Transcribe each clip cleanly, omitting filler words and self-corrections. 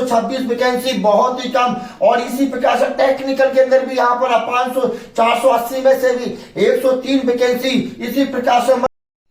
326 vacancy, बहुत ही कम। और इसी प्रकार से टेक्निकल के अंदर भी यहाँ पर 480 में से भी 103 वैकेंसी इसी प्रकार से।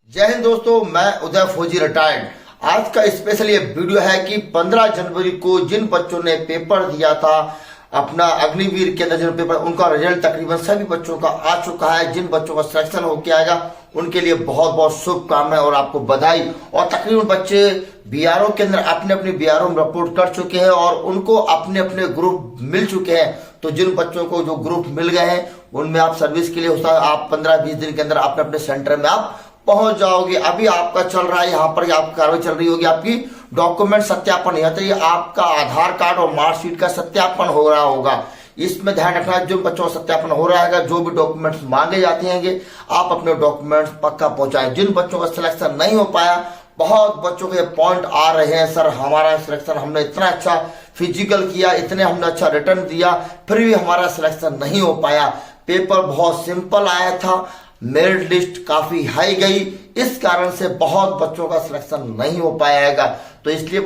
जय हिंद दोस्तों, मैं उदय फौजी रिटायर्ड। आज का स्पेशल ये वीडियो है कि 15 जनवरी को जिन बच्चों ने पेपर दिया था अपना अग्निवीर के अंदर, जिन पेपर, उनका रिजल्ट तकरीबन सभी बच्चों का आ चुका है। जिन बच्चों का सिलेक्शन होके आएगा उनके लिए बहुत बहुत शुभकामनाएं और आपको बधाई। और तकरीबन बच्चे बीआरओ के अंदर अपने अपने बीआरओ में रिपोर्ट कर चुके हैं और उनको अपने अपने ग्रुप मिल चुके हैं। तो जिन बच्चों को जो ग्रुप मिल गए हैं उनमें आप सर्विस के लिए होता है, आप 15-20 दिन के अंदर अपने अपने सेंटर में आप पहुंच जाओगे। अभी आपका चल रहा है, यहाँ पर आपकी कार्रवाई चल रही होगी, आपकी डॉक्यूमेंट सत्यापन यहाँ तक आपका आधार कार्ड और मार्कशीट का सत्यापन हो रहा होगा। इसमें ध्यान रखना, जो बच्चों का सत्यापन हो रहा है, जो भी डॉक्यूमेंट्स मांगे जाते हैं आप अपने डॉक्यूमेंट्स पक्का पहुंचाएं। जिन बच्चों का सिलेक्शन नहीं हो पाया, बहुत बच्चों के पॉइंट आ रहे हैं, सर हमारा सिलेक्शन, हमने इतना अच्छा फिजिकल किया, इतने हमने अच्छा रिटर्न दिया, फिर भी हमारा सिलेक्शन नहीं हो पाया। पेपर बहुत सिंपल आया था, मेरिट लिस्ट काफी हाई गई, इस कारण से बहुत बच्चों का सिलेक्शन नहीं हो पाएगा। तो इसलिए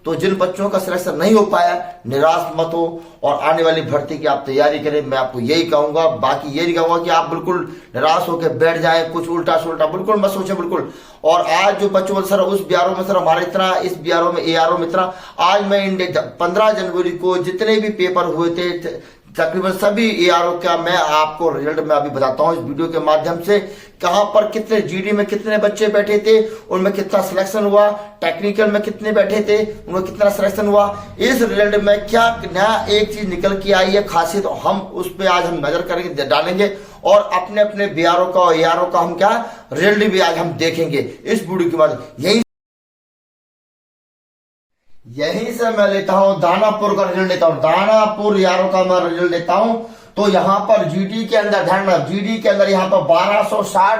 तो जिन बच्चों का सिलेक्शन नहीं हो पाया, निराश मत हो और आने वाली भर्ती की आप तैयारी करें, मैं आपको यही कहूंगा। बाकी ये नहीं कहूंगा कि आप बिल्कुल निराश होकर बैठ जाएं, कुछ उल्टा सुल्टा बिल्कुल मत सोचें, बिल्कुल। और आज जो बच्चों सर उस बीआरओ में, सर हमारे इतना, इस बीआरओ में, एआरओ में इतना, आज मैं 15 जनवरी को जितने भी पेपर हुए थे तकरीबन सभी एआरओ का मैं आपको रिजल्ट में अभी बताता हूं इस वीडियो के माध्यम से। कहां पर कितने जीडी में कितने बच्चे बैठे थे, उनमें कितना सिलेक्शन हुआ, टेक्निकल में कितने बैठे थे, उनमें कितना सिलेक्शन हुआ। इस रिजल्ट में क्या नया एक चीज निकल के आई है खासियत, तो हम उस पर आज हम नजर करेंगे, डालेंगे और अपने अपने बीआरओ का और एआरओ का हम क्या रिजल्ट भी आज हम देखेंगे इस वीडियो के बाद। यहीं से मैं लेता हूं दानापुर का रिजल्ट लेता हूं, दानापुर यारों का मैं रिजल्ट लेता हूं। तो यहाँ पर जीडी के अंदर ध्यान रखना, जीडी के अंदर यहाँ पर 1260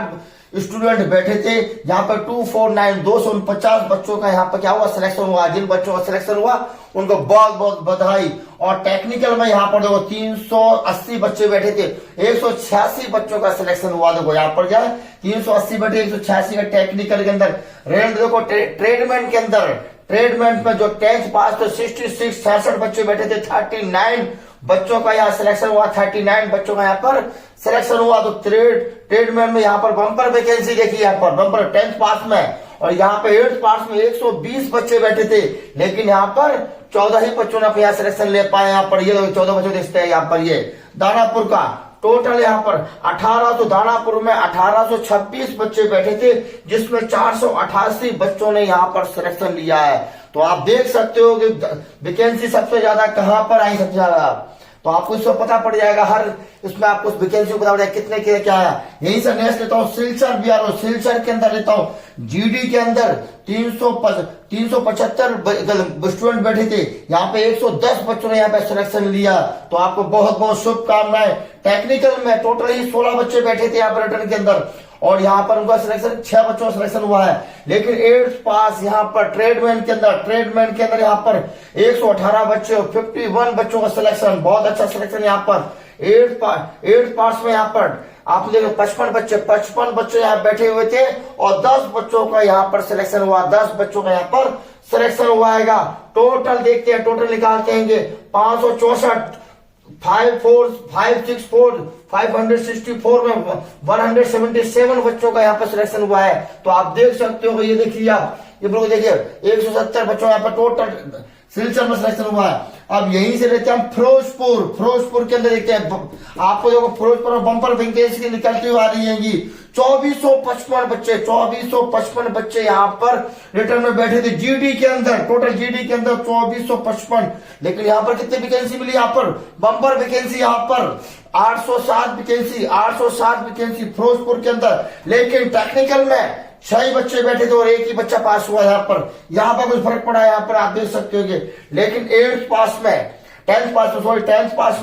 स्टूडेंट बैठे थे। यहाँ पर 249 बच्चों का यहाँ पर क्या हुआ, सिलेक्शन हुआ। जिन बच्चों का सिलेक्शन हुआ उनको बहुत बहुत बधाई। और टेक्निकल में यहाँ पर देखो 380 बच्चे बैठे थे, 186 बच्चों का सिलेक्शन हुआ। देखो यहाँ पर क्या 380 बैठे, 186 का टेक्निकल के अंदर। रेंट देखो ट्रेडमेंट के अंदर, ट्रेडमेंट में जो 10th पास तो 66 बच्चे बैठे थे, 39 बच्चों का यहाँ सिलेक्शन हुआ, 39 बच्चों का यहाँ पर सिलेक्शन हुआ। तो ट्रेडमेंट में यहाँ पर बम्पर वैकेंसी देखी, यहाँ पर बम्पर 10th पास में। और यहाँ पे 8th पास में 120 बच्चे बैठे थे, लेकिन यहाँ पर 14 ही बच्चों ने यहाँ सिलेक्शन ले पाए। यहाँ पर ये 14 बच्चे देखते हैं, यहाँ पर ये दानापुर का टोटल यहाँ पर 18, तो दानापुर में 1826 बच्चे बैठे थे, जिसमें 488 बच्चों ने यहाँ पर सिलेक्शन लिया है। तो आप देख सकते हो कि वैकेंसी सबसे ज्यादा कहां पर आई, सबसे ज्यादा। तो आपको इसमें पता पड़ जाएगा, हर इसमें आपको वैकेंसी पता पड़ जाएगा कितने के क्या है। यहीं से नेक्स्ट लेता हूँ सिलचर बीआरओ, सिलचर के अंदर लेता हूँ। जीडी के अंदर 375 स्टूडेंट बैठे थे, यहाँ पे 110 बच्चों ने यहाँ पे सिलेक्शन लिया। तो आपको बहुत बहुत शुभकामनाएं। टेक्निकल में टोटल ही 16 बच्चे बैठे थे यहाँ पर रिटर्न के अंदर, और यहाँ पर उनका सिलेक्शन 6 बच्चों का सिलेक्शन हुआ है। लेकिन 8th पास यहाँ पर ट्रेडमेंट के अंदर यहाँ पर 118 बच्चे और 51 बच्चों का सिलेक्शन, बहुत अच्छा सिलेक्शन यहाँ पर। 8th पास में यहाँ पर आप देखो 55 बच्चे यहाँ बैठे हुए थे और 10 बच्चों का यहाँ पर सिलेक्शन हुआ, 10 बच्चों का यहाँ पर सिलेक्शन हुआ है। टोटल देखते हैं, टोटल निकालते हैं 564, 564 में 177 बच्चों का यहाँ पर सिलेक्शन हुआ है। तो आप देख सकते हो, ये देखिए आप, ये बिल्कुल देखिए 170 बच्चों यहाँ पर टोटल सिलचर में सिलेक्शन हुआ है। अब यहीं से लेते हैं फिरोजपुर के अंदर देखते हैं। आपको देखो फिरोजपुर में बम्पर वैकेंसी निकलती हुई आ रही है। 2455 बच्चे यहाँ पर रिटर्न में बैठे थे जीडी के अंदर, टोटल जीडी के अंदर 2455। लेकिन यहाँ पर कितनी वैकेंसी मिली, यहाँ पर बम्पर वैकेंसी यहाँ पर 807 वैकेंसी फिरोजपुर के अंदर। लेकिन टेक्निकल में 6 बच्चे बैठे थे और 1 ही बच्चा पास हुआ। यहाँ पर कुछ फर्क पड़ा है, यहाँ पर आप देख सकते हो। लेकिन 10th पास में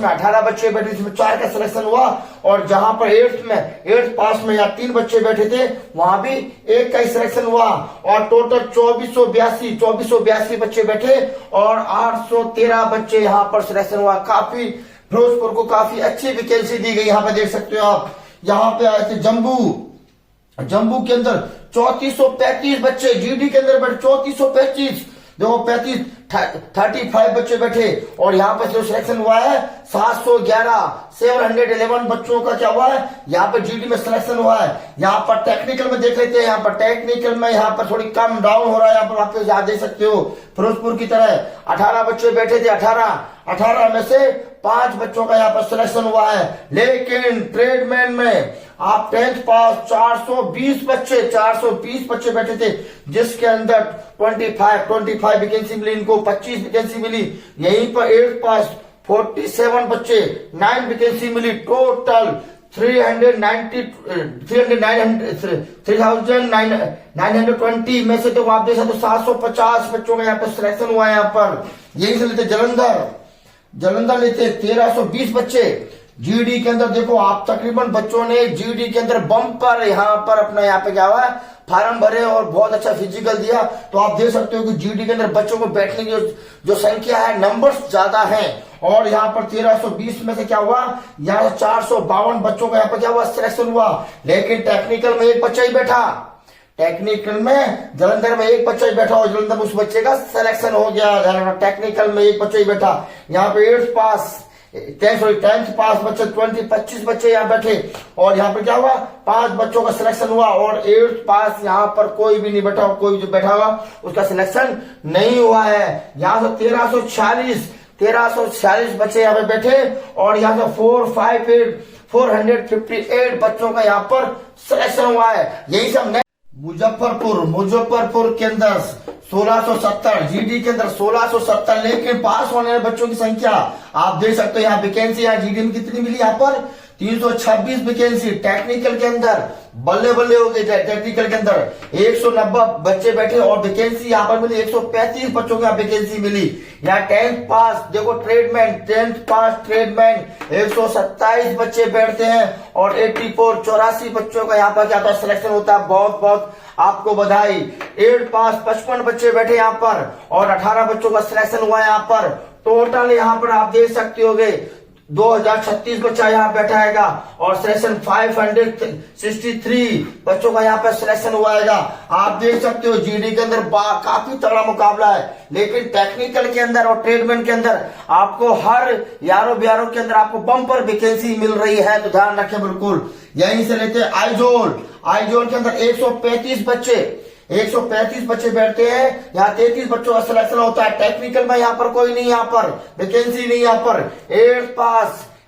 18 बच्चे बैठे, जिसमें 4 का सिलेक्शन हुआ। और जहां पर 8th पास में यहाँ 3 बच्चे बैठे थे, वहां भी 1 का ही सिलेक्शन हुआ। और टोटल 2482 बच्चे बैठे और 813 बच्चे यहाँ पर सिलेक्शन हुआ। काफी फिरोजपुर को काफी अच्छी वैकेंसी दी गई। यहाँ पे देख सकते हो आप, यहाँ पे आए थे जम्मू के अंदर 3435 बच्चे, जीडी के अंदर बैठे 3435, देखो 35 बच्चे बैठे और यहाँ पर जो सिलेक्शन हुआ है 711 बच्चों का क्या हुआ है, यहाँ पर जीडी में सिलेक्शन हुआ है। यहाँ पर टेक्निकल में देख लेते हैं, यहाँ पर टेक्निकल में यहाँ पर थोड़ी कम डाउन हो रहा है। यहाँ पर आप यहाँ देख सकते हो फिरोजपुर की तरह 18 बच्चे बैठे थे, 18 में से 5 बच्चों का यहाँ पर सिलेक्शन हुआ है। लेकिन ट्रेडमैन में आप 10th पास 420 बच्चे बैठे थे, जिसके अंदर 25 वैकेंसी मिली, इनको 25 वैकेंसी मिली। यहीं पर 8th पास 47 बच्चे 9 वैकेंसी मिली। टोटल 3,920 में से तो आप देख सकते हो 750 बच्चों का यहाँ पर सिलेक्शन हुआ है। यहाँ पर यही से लेते जलंधर लेते 1320 बच्चे। जीडी के अंदर देखो आप तकरीबन बच्चों ने जीडी के अंदर बम्पर यहाँ पर अपना यहाँ पे क्या हुआ है फार्म भरे और बहुत अच्छा फिजिकल दिया। तो आप देख सकते हो कि जीडी के अंदर बच्चों को बैठने की जो संख्या है, नंबर्स ज्यादा हैं। और यहाँ पर 1320 में से क्या हुआ, यहाँ 452 बच्चों का यहाँ पर क्या हुआ सिलेक्शन हुआ। लेकिन टेक्निकल में एक बच्चा ही बैठा, टेक्निकल में जलंधर में एक बच्चा ही बैठा और जलंधर में उस बच्चे का सिलेक्शन हो गया। टेक्निकल में एक बच्चा ही बैठा। यहाँ पे 10th पास बच्चे 25 बच्चे यहाँ बैठे और यहाँ पे क्या हुआ 5 बच्चों का सिलेक्शन हुआ। और 8th पास यहाँ पर कोई भी नहीं बैठा, कोई जो बैठा हुआ उसका सिलेक्शन नहीं हुआ है। यहाँ से 1346 बच्चे यहाँ पे बैठे और यहाँ से 458 बच्चों का यहाँ पर सिलेक्शन हुआ है। यही सब मुजफ्फरपुर के अंदर 1670, जीडी के अंदर 1670, लेकिन पास होने वाले बच्चों की संख्या आप देख सकते हो। यहाँ वैकेंसी यहाँ जीडी में कितनी मिली, यहाँ पर 326 वैकेंसी। टेक्निकल के अंदर बल्ले हो गए, टेक्निकल के अंदर 190 बच्चे बैठे और वैकेंसी यहाँ पर मिली 135 बच्चों की वैकेंसी मिली। यहाँ 10th पास देखो ट्रेडमैन 127 बच्चे बैठते हैं और 84 बच्चों का यहाँ पर क्या सिलेक्शन होता है। बहुत आपको बधाई। 8th पास 55 बच्चे बैठे यहाँ पर और 18 बच्चों का सिलेक्शन हुआ यहाँ पर। टोटल यहाँ पर आप देख सकते होगे 2036 बच्चा यहाँ बैठा है और सिलेक्शन 563 बच्चों का यहाँ पर सिलेक्शन हुआ है। आप देख सकते हो जीडी के अंदर काफी तगड़ा मुकाबला है। लेकिन टेक्निकल के अंदर और ट्रेडमैन के अंदर आपको हर यारों के अंदर आपको बम्पर वैकेंसी मिल रही है, तो ध्यान रखें बिल्कुल। यहीं से लेते हैं आइजोल के अंदर 135 बच्चे बैठते हैं। यहाँ 33 बच्चों का सिलेक्शन होता है। टेक्निकल में यहाँ पर कोई नहीं, यहाँ पर वैकेंसी नहीं। यहाँ पर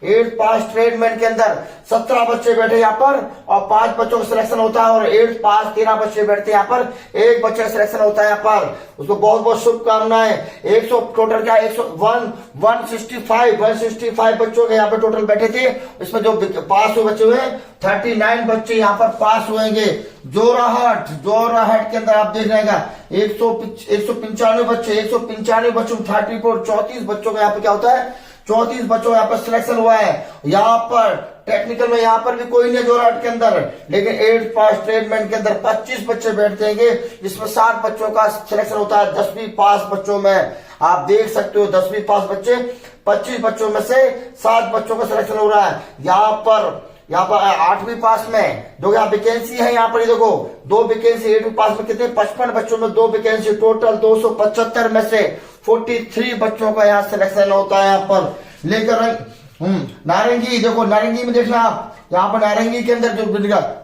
8th पास ट्रेडमैन के अंदर 17 बच्चे बैठे यहाँ पर और 5 बच्चों का सिलेक्शन होता है। और 8th पास 13 बच्चे बैठते हैं यहाँ पर, एक बच्चे का सिलेक्शन होता है यहाँ पर। उसको बहुत शुभकामनाएं। 100 टोटल क्या 165 बच्चों के यहाँ पर टोटल बैठे थे। इसमें जो पास हुए बच्चे हुए 39 बच्चे यहाँ पर पास हुएंगे। जोराहट के अंदर आप देख रहेगा 195 बच्चों 34 बच्चों का यहाँ पे क्या होता है 34 बच्चों यहाँ पर सिलेक्शन हुआ है। यहाँ पर टेक्निकल में यहाँ पर भी कोई नहीं जोराहट के अंदर, लेकिन 8th पास ट्रेडमैन के अंदर 25 बच्चे बैठते हैं, जिसमें 60 बच्चों का सिलेक्शन होता है। 10वीं पास बच्चों में आप देख सकते हो 10वीं पास बच्चे 25 बच्चों में से 7 बच्चों का सिलेक्शन हो रहा है। यहाँ पर 8वीं पास में जो यहाँ वैकेंसी है, यहाँ पर ये देखो 2 वैकेंसी 8वीं पास में कितने 55 बच्चों में 2 वैकेंसी, टोटल 275 में से 43 बच्चों का यहाँ सिलेक्शन होता है। यहाँ पर लेकर नारंगी देखो, नारंगी में देखना आप, यहाँ पर नारंगी के अंदर जो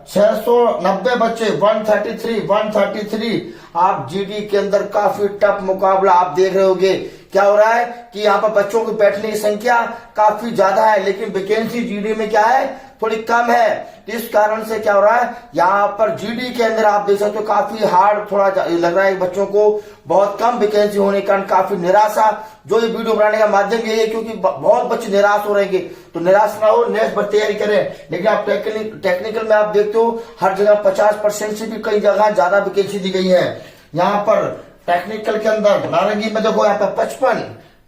690 बच्चे 133 आप जीडी के अंदर काफी टफ मुकाबला आप देख रहे होगे। क्या हो रहा है कि यहाँ पर बच्चों के बैठने की संख्या काफी ज्यादा है, लेकिन वैकेंसी जीडी में क्या है थोड़ी कम है। इस कारण से क्या हो रहा है यहाँ पर जीडी के अंदर आप देख सकते हो काफी हार्ड थोड़ा लग रहा है बच्चों को, बहुत कम वैकेंसी होने के कारण काफी निराशा। जो ये वीडियो बनाने का माध्यम यही है क्योंकि बहुत बच्चे निराश हो रहेंगे, तो निराश ना हो, नेक्स्ट बार तैयारी करें। लेकिन आप टेक्निकल में आप देखते हो हर जगह 50% से भी कई जगह ज्यादा वैकेंसी दी गई है। यहाँ पर टेक्निकल के अंदर नारंगी में देखो यहाँ पर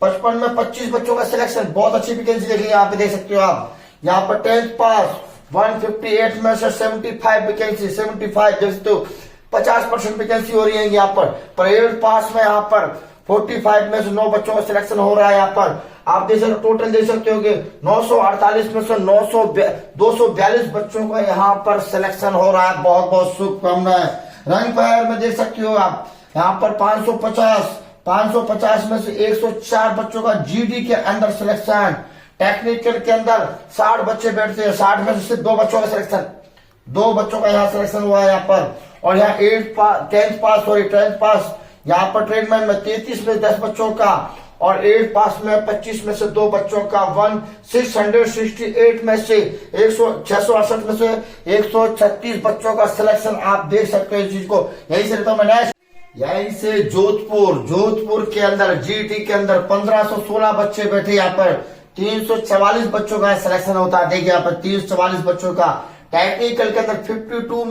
55 में 25 बच्चों का सिलेक्शन, बहुत अच्छी वैकेंसी देखिए यहाँ पे देख सकते हो आप। यहाँ पर 10th पास 158 में से 75 वैकेंसी 75 देख सकते हो 50% वैकेंसी हो रही है यहाँ पर 8th पास में यहाँ पर 45 में से 9 बच्चों का सिलेक्शन हो रहा है। यहाँ पर आप देख सकते टोटल देख सकते हो 948 में से 242 बच्चों का यहाँ पर सिलेक्शन हो रहा है। बहुत शुभकामनाएं। रंग फायर में देख सकते हो आप यहाँ पर 550 में से 104 बच्चों का जीडी के अंदर सिलेक्शन। टेक्निकल के अंदर 60 बच्चे बैठते हैं, 60 में से सिर्फ 2 बच्चों का सिलेक्शन, 2 बच्चों का यहाँ सिलेक्शन हुआ है यहाँ पर। और यहाँ 10th पास यहाँ पर ट्रेडमैन में 33 में 10 बच्चों का, और 8 पास में 25 में से 2 बच्चों का। 668 में से 668 में से 136 बच्चों का सिलेक्शन। आप देख सकते हो इस चीज को। यही से रहता हूं मैं। यहीं से जोधपुर के अंदर जीटी के अंदर 1516 बच्चे बैठे यहाँ पर, 344 बच्चों का सिलेक्शन होता है। देखिए यहाँ पर 344 बच्चों का। टेक्निकल के अंदर 52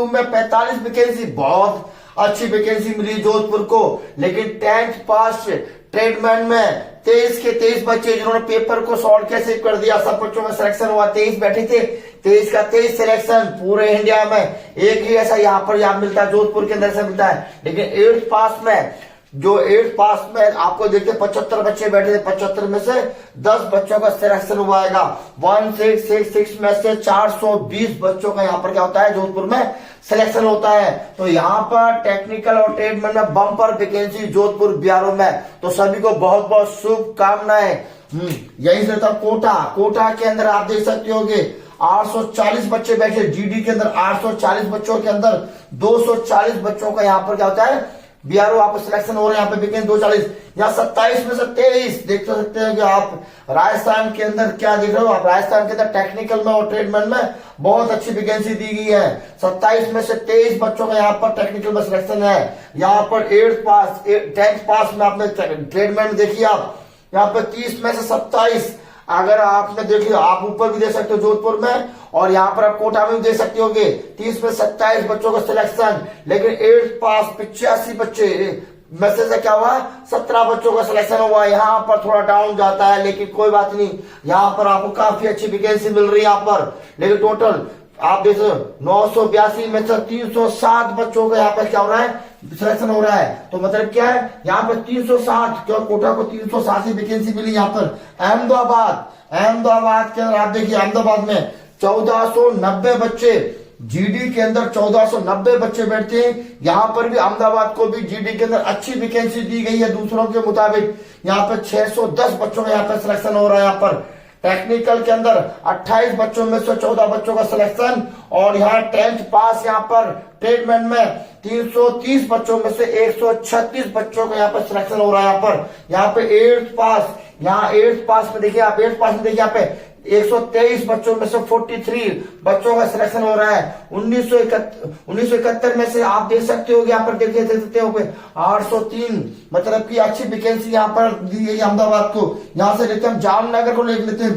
में 45 वैकेंसी, बहुत अच्छी वैकेंसी मिली जोधपुर को। लेकिन 10th पास ट्रेडमैन में 23 के 23 बच्चे जिन्होंने पेपर को सॉल्व कैसे कर दिया, सब बच्चों में सिलेक्शन हुआ। 23 बैठे थे, 23 का 23 सिलेक्शन पूरे इंडिया में। एक ही ऐसा यहाँ पर यहाँ मिलता है, जोधपुर के अंदर से मिलता है। लेकिन 8th पास में आपको देखते 75 बच्चे बैठे थे, 75 में से 10 बच्चों का सिलेक्शन हुआ है। 1666 में से 420 बच्चों का यहाँ पर क्या होता है, जोधपुर में सिलेक्शन होता है। तो यहाँ पर टेक्निकल और ट्रेडमैन में बम्पर वैकेंसी जोधपुर बीआरओ में। तो सभी को बहुत बहुत शुभकामनाएं। यही से था कोटा के अंदर आप देख सकते होगे 840 बच्चे बैठे जीडी के अंदर। 840 बच्चों के अंदर 240 बच्चों का यहाँ पर क्या होता है, बीआरओ आपको सिलेक्शन हो रहे हैं। यहाँ पे वैकेंसी 240, यहाँ 27 में से 23 देख सकते हैं कि आप राजस्थान के अंदर क्या देख रहे हो। आप राजस्थान के अंदर टेक्निकल में और ट्रेडमैन में बहुत अच्छी वैकेंसी दी गई है। 27 में से 23 बच्चों का यहाँ पर टेक्निकल में सिलेक्शन है। यहाँ पर 10th पास में आपने ट्रेडमैन में देखिए आप, यहाँ पर 30 में से 27। अगर आपने देखिए, आप ऊपर भी देख सकते हो जोधपुर में, और यहाँ पर आप कोटा में भी देख सकते होगे 30 में 27 बच्चों का सिलेक्शन। लेकिन 8th पास 85 बच्चे में से क्या हुआ, 17 बच्चों का सिलेक्शन हुआ। यहाँ पर थोड़ा डाउन जाता है, लेकिन कोई बात नहीं, यहाँ पर आपको काफी अच्छी वैकेंसी मिल रही है यहाँ पर। लेकिन टोटल आप देखो 982 में से 307 बच्चों का यहाँ पर क्या हो रहा है, सिलेक्शन हो रहा है। तो मतलब क्या है, यहाँ पर 360, क्यों कोटा को 360 वैकेंसी मिली। यहाँ पर अहमदाबाद के अंदर आप देखिए, अहमदाबाद में 1490 बच्चे, जीडी के अंदर 1490 बच्चे बैठते हैं। यहाँ पर भी अहमदाबाद को भी जीडी के अंदर अच्छी वैकेंसी दी गई है दूसरों के मुताबिक। यहाँ पर 610 बच्चों का यहाँ पर सिलेक्शन हो रहा है। यहाँ पर टेक्निकल के अंदर 28 बच्चों में से 14 बच्चों का सिलेक्शन। और यहाँ 10th पास यहाँ पर ट्रेडमैन में 330 बच्चों में से 136 बच्चों का यहाँ पर सिलेक्शन हो रहा है। यहाँ पे 8th पास में देखिए आप, 8th पास में देखिए यहाँ पे 123 बच्चों में से 43 बच्चों का सिलेक्शन हो रहा है। 1971 में से आप देख सकते हो, यहाँ पर देख सकते हो 803, मतलब कि अच्छी वैकेंसी यहाँ पर दी गई अहमदाबाद को। यहाँ से लेते हम जामनगर को ले लेते हैं।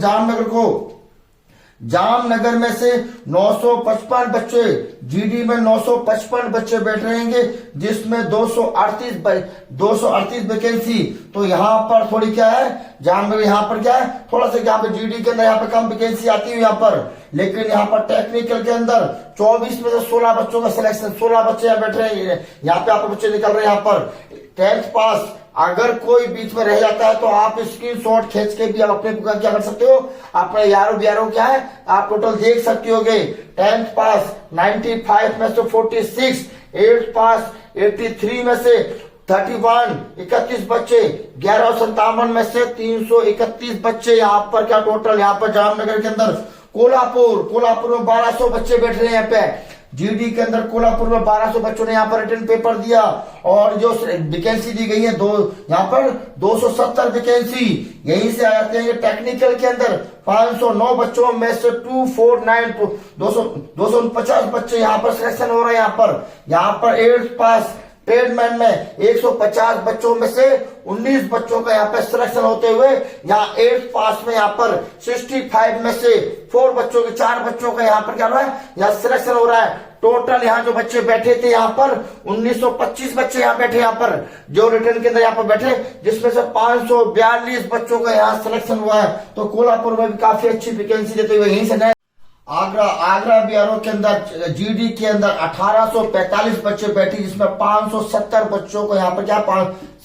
जामनगर में से 955 बच्चे, जीडी में 955 बच्चे बैठ रहेंगे, जिसमें 238 वैकेंसी। तो यहाँ पर थोड़ी क्या है, जामनगर यहाँ पर क्या है, थोड़ा सा यहाँ पे जीडी के अंदर यहाँ पे कम वैकेंसी आती है यहाँ पर। लेकिन यहाँ पर टेक्निकल के अंदर 24 में से 16 बच्चों का सिलेक्शन, 16 बच्चे यहाँ बैठ रहे हैं। यहाँ पे आपको बच्चे निकल रहे हैं यहाँ पर। 10th पास अगर कोई बीच में रह जाता है तो आप स्क्रीनशॉट खींच के भी आप अपने क्या कर सकते हो, अपने यारो क्या है आप टोटल देख सकते होगे। 10th पास 95 में से 46, 8th पास 83 में से 31 बच्चे, 1157 में से 331 बच्चे। यहाँ पर क्या टोटल, यहाँ पर जामनगर के अंदर कोल्हापुर में 1200 बच्चे बैठ रहे हैं। यहाँ पे जीडी के अंदर कोल्हापुर में 1200 बच्चों ने यहाँ पर रिटर्न पेपर दिया। और जो वैकेंसी दी गई है यहाँ पर 270 वैकेंसी यहीं से आ जाते हैं। टेक्निकल के अंदर 509 बच्चों में से 249 बच्चे यहाँ पर सिलेक्शन हो रहे हैं। यहाँ पर 8th पास ट्रेडमैन में 150 बच्चों में से 19 बच्चों का यहाँ पे सिलेक्शन होते हुए, यहाँ 8th पास में यहाँ पर 65 में से 4 बच्चों का यहाँ पर क्या हो रहा है, यहाँ सिलेक्शन हो रहा है। टोटल यहाँ जो बच्चे बैठे थे यहाँ पर 1925 बच्चे यहाँ बैठे, यहाँ पर जो रिटर्न के अंदर यहाँ पर बैठे, जिसमें से 542 बच्चों का यहाँ सिलेक्शन हुआ है। तो कोल्हापुर में भी काफी अच्छी वैकेंसी देते हुए यहीं से आगरा बीआरओ के अंदर जीडी के अंदर 1845 बच्चे बैठे, जिसमें 570 बच्चों को यहाँ पर क्या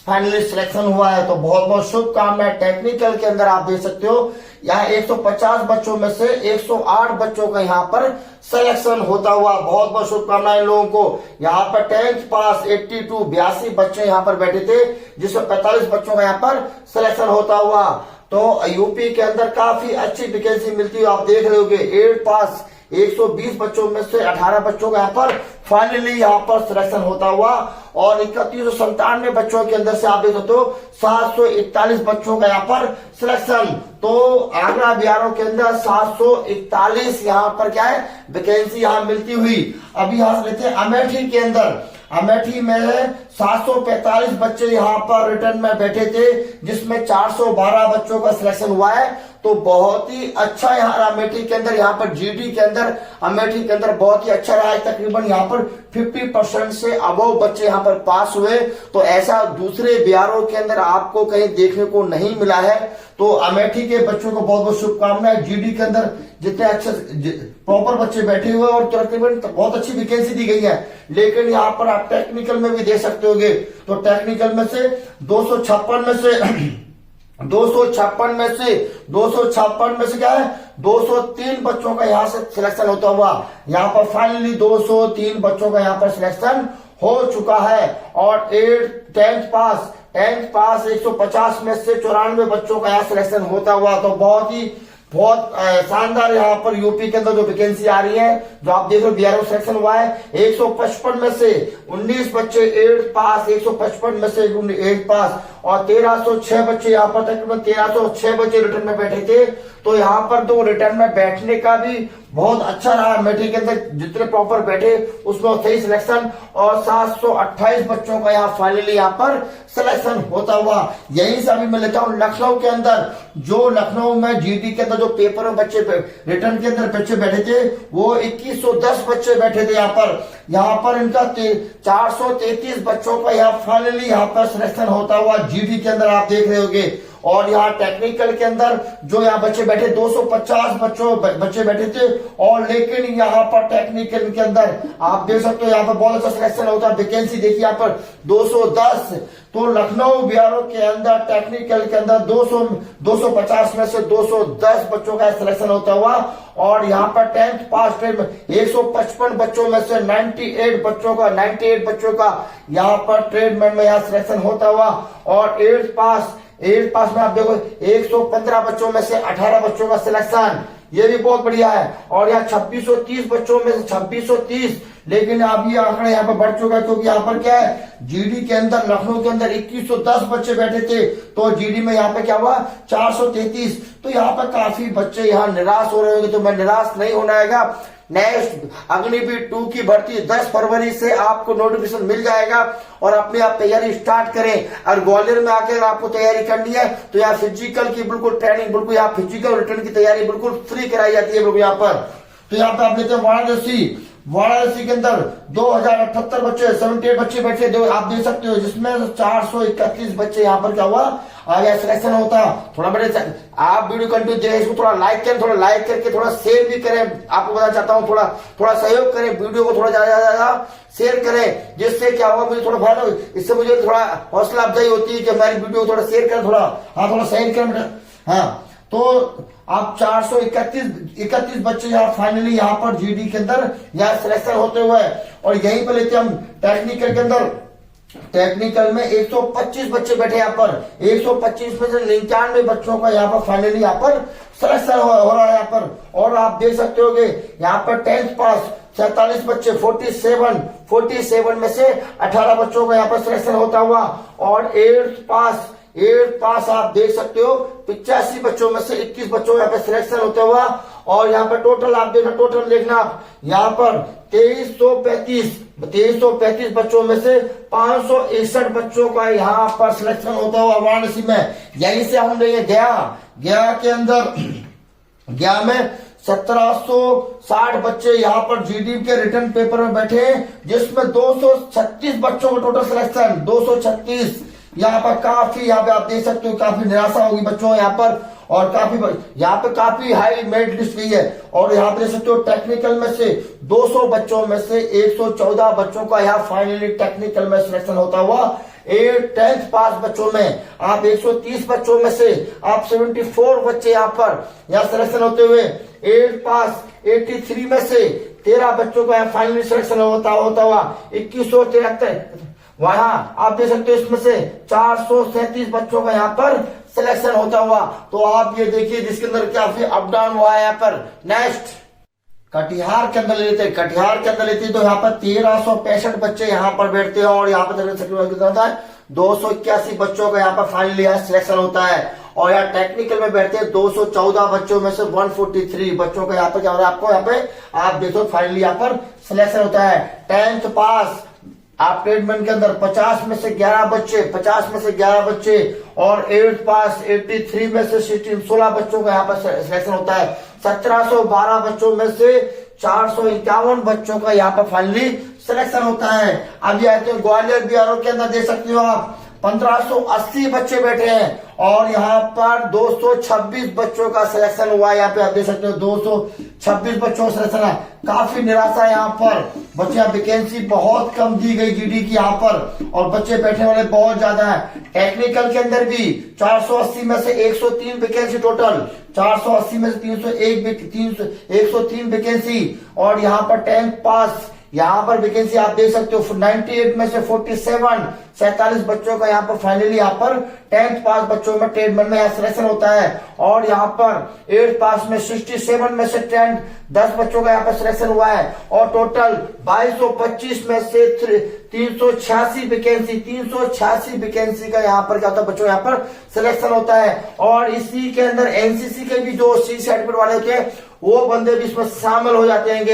फाइनली सिलेक्शन हुआ है। तो बहुत बहुत शुभकामनाएं। टेक्निकल के अंदर आप देख सकते हो यहाँ 150 बच्चों में से 108 बच्चों का यहाँ पर सिलेक्शन होता हुआ। बहुत बहुत शुभकामनाएं लोगों को। यहाँ पर 10th पास 82 बच्चे यहाँ पर बैठे थे, जिसमें 45 बच्चों का यहाँ पर सिलेक्शन होता हुआ। तो यूपी के अंदर काफी अच्छी वैकेंसी मिलती है, आप देख रहे होगे। 8 पास 120 बच्चों में से 18 बच्चों का यहाँ पर फाइनली यहाँ पर सिलेक्शन होता हुआ। और 3197 बच्चों के अंदर से आप देख सकते हो 741 बच्चों का यहाँ पर सिलेक्शन। तो आगरा बीआरओ के अंदर 741 यहाँ पर क्या है वैकेंसी यहाँ मिलती हुई। अभी यहाँ से लेते हैं अमेठी के अंदर। अमेठी में 745 बच्चे यहाँ पर रिटर्न में बैठे थे, जिसमें 412 बच्चों का सिलेक्शन हुआ है। तो बहुत ही अच्छा यहाँ अमेठी के अंदर, यहाँ पर जीडी के अंदर अमेठी के अंदर बहुत ही अच्छा रहा है। तकरीबन यहाँ पर 50% से अबव बच्चे यहाँ पर पास हुए। तो ऐसा दूसरे बीआरओ के अंदर आपको कहीं देखने को नहीं मिला है। तो अमेठी के बच्चों को बहुत बहुत शुभकामनाएं। जीडी के अंदर जितने अच्छे प्रॉपर बच्चे बैठे हुए और तकरीबन बहुत अच्छी वैकेंसी दी गई है। लेकिन यहाँ पर आप टेक्निकल में भी देख सकते होगे। तो टेक्निकल में से 256 में से क्या है 203 बच्चों का यहाँ से सिलेक्शन होता हुआ। यहाँ पर फाइनली 203 बच्चों का यहाँ पर सिलेक्शन हो चुका है। और 10th पास 150 में से 94 बच्चों का यहाँ सिलेक्शन होता हुआ। तो बहुत शानदार यहाँ पर यूपी के अंदर जो वैकेंसी आ रही है, जो आप देख रहे हो बीआरओ सिलेक्शन हुआ है। 155 में से 19 बच्चे 8 पास, 155 में से 8 पास और 1306 बच्चे यहाँ पर तकरीबन 1306 बच्चे रिटर्न में बैठे थे। तो यहाँ पर तो रिटर्न में बैठने का भी बहुत अच्छा रहा। अमेठी के अंदर जितने प्रॉपर बैठे उसमें सही सिलेक्शन और 728 बच्चों का यहाँ फाइनली यहाँ पर सिलेक्शन होता हुआ। यहीं से अभी मैं लेता हूँ लखनऊ के अंदर। जो लखनऊ में जीडी के अंदर जो पेपर में बच्चे रिटर्न के अंदर बच्चे बैठे थे वो 2110 बच्चे बैठे थे यहाँ पर इनका 433 बच्चों का यहाँ फाइनली यहाँ पर सिलेक्शन होता हुआ जीडी के अंदर आप देख रहे होगे। और यहाँ टेक्निकल के अंदर जो यहाँ बच्चे बैठे 250 बच्चे बैठे थे। और लेकिन यहाँ पर टेक्निकल के अंदर आप देख सकते हो यहाँ पर बहुत अच्छा सिलेक्शन होता है। वैकेंसी देखिए यहाँ पर 210। तो लखनऊ बीआरओ के अंदर टेक्निकल के अंदर 250 में से 210 बच्चों का सिलेक्शन होता हुआ। और यहाँ पर 10th पास ट्रेड में 155 बच्चों में से 98 बच्चों का यहाँ पर ट्रेडमेंट में यहाँ सिलेक्शन होता हुआ। और 8th पास में आप देखो 115 बच्चों में से 18 बच्चों का सिलेक्शन, ये भी बहुत बढ़िया है। और यहाँ 2630 बच्चों में से 2630। लेकिन अब ये आंकड़ा यहाँ पर बढ़ चुका है, क्योंकि यहाँ पर क्या है जीडी के अंदर लखनऊ के अंदर 2110 बच्चे बैठे थे। तो जीडी में यहाँ पे क्या हुआ 433। तो यहाँ पर काफी बच्चे यहाँ निराश हो रहे होंगे। तो मैं निराश नहीं होना है। नेक्स्ट अग्निवीर 2 की भर्ती 10 फरवरी से आपको नोटिफिकेशन मिल जाएगा और अपने आप तैयारी स्टार्ट करें। और ग्वालियर में आकर आपको तैयारी करनी है तो यहाँ फिजिकल की बिल्कुल ट्रेनिंग, बिल्कुल यहाँ फिजिकल रिटर्न की तैयारी बिल्कुल फ्री कराई जाती है बिल्कुल यहाँ पर। तो यहाँ पे आप लेते हैं वाराणसी के अंदर 2078 बच्चे 78 बच्चे बैठे आप देख सकते हो, जिसमें 431 बच्चे यहाँ पर क्या हुआ आगे सिलेक्शन होता। थोड़ा बड़े आप वीडियो कंटिन्यू देखें, इसको थोड़ा लाइक करें, थोड़ा लाइक करके थोड़ा शेयर भी करें। आपको बताना चाहता हूँ थोड़ा सहयोग करें, वीडियो को थोड़ा ज्यादा शेयर करें, जिससे क्या होगा मुझे थोड़ा फायदा, इससे मुझे थोड़ा हौसला अफजाई होती है कि हमारी वीडियो को थोड़ा शेयर करें, थोड़ा शेयर करें। हाँ, तो आप 431 बच्चे यहाँ फाइनली यहाँ पर जीडी के अंदर यहाँ सिलेक्शन होते हुए। और यहीं पर लेते हम टेक्निकल के अंदर। टेक्निकल में 125 बच्चे बैठे यहाँ पर, 125 में से 99 बच्चों का यहाँ पर फाइनली यहाँ पर सिलेक्शन हो रहा है यहाँ पर। और आप देख सकते होगे यहाँ पर 10th पास 47 बच्चे 47 में से 18 बच्चों का यहाँ पर सिलेक्शन होता हुआ। और 8th पास आप देख सकते हो 85 बच्चों में से 21 बच्चों यहाँ पे सिलेक्शन होता हुआ। और यहाँ पर टोटल आप देखना यहाँ पर 2335 बच्चों में से 561 बच्चों का यहाँ पर सिलेक्शन होता हुआ वाराणसी में। यहीं से हम लेंगे गया के अंदर, गया में 1760 बच्चे यहाँ पर जीडी के रिटर्न पेपर में बैठे, जिसमें 236 बच्चों का टोटल सिलेक्शन 236। यहाँ पर काफी यहाँ पे आप देख सकते हो काफी निराशा होगी बच्चों यहाँ पर। और यहाँ पे काफी हाई मेरिट लिस्ट गई है। और यहाँ पे देख सकते हो टेक्निकल में से 200 बच्चों में से 114 बच्चों का यहाँ फाइनली टेक्निकल में सिलेक्शन होता हुआ 10th पास बच्चों में आप 130 बच्चों में से आप 74 बच्चे यहाँ पर यहाँ सिलेक्शन होते हुए 8th पास 83 में से 13 बच्चों का फाइनली सिलेक्शन होता हुआ 2173 वहां आप देख सकते हो इसमें से 437 बच्चों का यहाँ पर सिलेक्शन होता हुआ। तो आप ये देखिए जिसके अंदर काफी अप डाउन हुआ है यहाँ पर। नेक्स्ट कटिहार के अंदर लेते हैं, कटिहार के अंदर लेते हैं तो यहाँ पर 1365 बच्चे यहाँ पर बैठते हैं और यहाँ पर कितना होता है 281 बच्चों का यहाँ पर फाइनली यहाँ सिलेक्शन होता है। और यहाँ टेक्निकल में बैठते हैं 214 बच्चों में से 143 बच्चों का यहाँ पर क्या हो रहा है आपको यहाँ पे आप देखो फाइनली यहाँ पर सिलेक्शन होता है। 10th पास आप ट्रेडमैन के अंदर 50 में से 11 बच्चे 50 में से 11 बच्चे और 8th पास 83 में से 16 बच्चों का यहाँ पर सिलेक्शन होता है। 1712 बच्चों में से 451 बच्चों का यहाँ पर फाइनली सिलेक्शन होता है। अभी आते हैं ग्वालियर बीआरओ के अंदर देख सकते हो आप 1580 बच्चे बैठे हैं और यहाँ पर 226 बच्चों का सिलेक्शन हुआ है। यहाँ पे आप देख सकते हो 226 बच्चों का सिलेक्शन है। काफी निराशा है यहाँ पर बच्चे, वैकेंसी बहुत कम दी गई जीडी की यहाँ पर और बच्चे बैठने वाले बहुत ज्यादा है। टेक्निकल के अंदर भी 480 में से 103 वैकेंसी टोटल, 480 में से 103 वैकेंसी और यहाँ पर 10th पास यहाँ पर वैकेंसी आप देख सकते हो 98 में से 47 बच्चों का यहाँ पर फाइनली यहाँ पर 10th पास बच्चों में ट्रेडमैन में यहाँ सिलेक्शन होता है। और यहाँ पर 8th पास में 67 में से 10 बच्चों का यहाँ पर सिलेक्शन हुआ है और टोटल 2225 में से 386 वैकेंसी का यहाँ पर क्या होता है बच्चों यहाँ पर सिलेक्शन होता है। और इसी के अंदर एनसीसी के भी जो सी सर्टिफिकेट वाले होते हैं वो बंदे भी इसमें शामिल हो जाते हैं।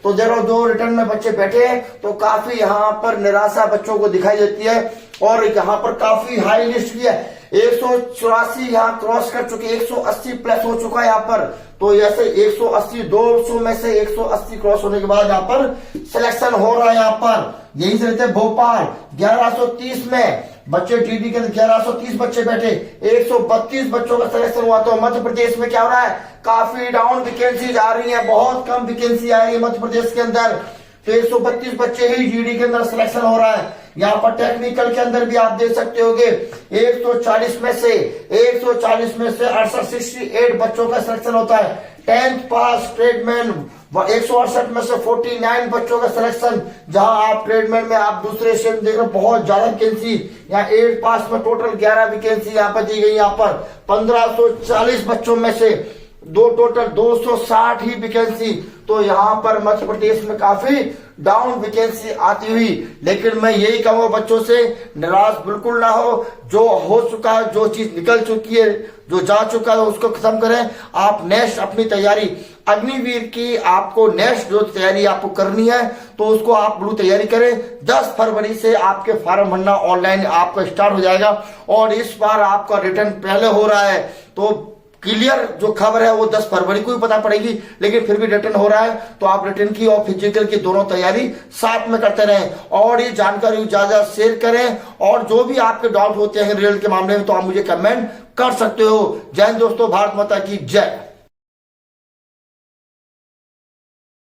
तो जब दो रिटर्न में बच्चे बैठे हैं तो काफी यहाँ पर निराशा बच्चों को दिखाई देती है। और यहाँ पर काफी हाई लिस्ट भी है, 184 यहाँ क्रॉस कर चुके, 180 प्लस हो चुका है यहाँ पर। तो ऐसे 180 200 में से 180 क्रॉस होने के बाद यहाँ पर सिलेक्शन हो रहा है। यहाँ पर यही से रहते भोपाल 1130 में बच्चे टीडी के 1130 बच्चे बैठे, 132 बच्चों का सिलेक्शन हुआ। तो मध्य प्रदेश में क्या हो रहा है, काफी डाउन वैकेंसी आ रही है, बहुत कम वैकेंसी आ रही है मध्य प्रदेश के अंदर। तो 132 बच्चे ही जीडी के अंदर सिलेक्शन हो रहा है। यहाँ पर टेक्निकल के अंदर भी आप देख सकते होगे 140 में से 68 बच्चों का सिलेक्शन होता है। 10th पास ट्रेडमैन 168 में से 49 बच्चों का सिलेक्शन, जहां आप ट्रेडमैन में आप दूसरे स्टेट देख रहे हो बहुत ज्यादा वैकेंसी। यहाँ 8th पास में टोटल 11 वैकेंसी यहाँ पर दी गई। यहाँ पर 1540 बच्चों में से टोटल 260 ही वैकेंसी। तो यहाँ पर मध्य प्रदेश में काफी डाउन वैकेंसी आती हुई। लेकिन मैं यही कहूंगा बच्चों से निराश बिल्कुल ना हो, जो हो चुका है, जो चीज निकल चुकी है, जो जा चुका है उसको खत्म करें। आप नेक्स्ट अपनी तैयारी अग्निवीर की आपको नेक्स्ट जो तैयारी आपको करनी है तो उसको आप बिल्कुल तैयारी करें। 10 फरवरी से आपके फॉर्म भरना ऑनलाइन आपका स्टार्ट हो जाएगा और इस बार आपका रिटर्न पहले हो रहा है। तो क्लियर जो खबर है वो 10 फरवरी को ही पता पड़ेगी, लेकिन फिर भी रिटर्न हो रहा है। तो आप रिटर्न की और फिजिकल की दोनों तैयारी साथ में करते रहें और ये जानकारी ज्यादा शेयर करें। और जो भी आपके डाउट होते हैं रिजल्ट के मामले में तो आप मुझे कमेंट कर सकते हो। जय हिंद दोस्तों, भारत माता की जय।